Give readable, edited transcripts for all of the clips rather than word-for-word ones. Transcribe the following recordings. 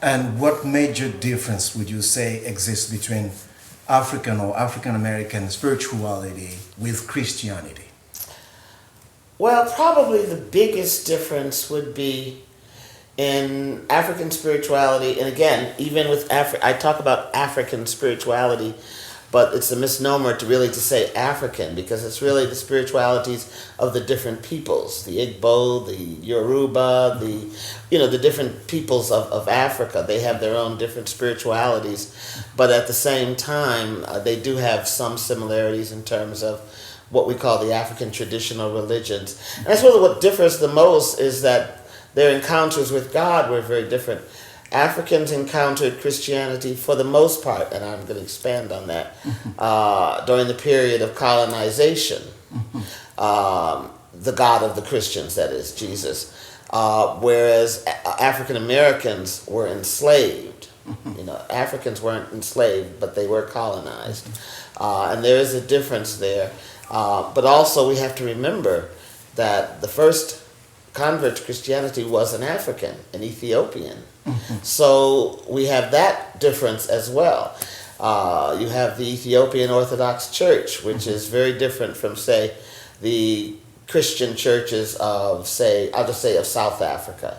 And what major difference would you say exists between African or African American spirituality with Christianity? Well, probably the biggest difference would be in African spirituality, and again, even with I talk about African spirituality, but it's a misnomer to say African, because it's really the spiritualities of the different peoples, the Igbo, the Yoruba, the different peoples of Africa. They have their own different spiritualities, but at the same time, they do have some similarities in terms of what we call the African traditional religions. And that's really what differs the most, is that their encounters with God were very different. Africans encountered Christianity for the most part, and I'm going to expand on that, during the period of colonization. The God of the Christians, that is, Jesus. Whereas African Americans were enslaved. Africans weren't enslaved, but they were colonized. And there is a difference there. But also we have to remember that the first convert to Christianity was an African, an Ethiopian. So we have that difference as well. You have the Ethiopian Orthodox Church, which is very different from, say, the Christian churches of, I'll just say of South Africa.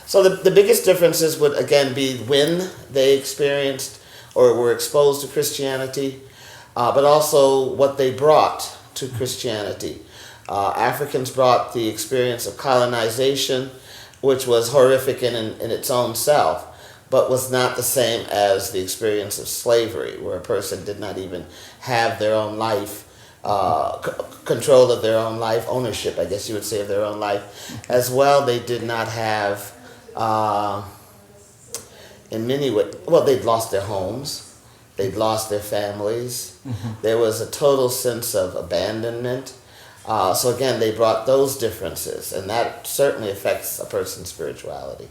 So the biggest differences would, again, be when they experienced or were exposed to Christianity, but also what they brought to Christianity. Africans brought the experience of colonization, which was horrific in its own self, but was not the same as the experience of slavery, where a person did not even have their own life, control of their own life, ownership, I guess you would say, of their own life. As well, they did not have, in many ways, well, they'd lost their homes. They'd lost their families. There was a total sense of abandonment. So again, they brought those differences, and that certainly affects a person's spirituality.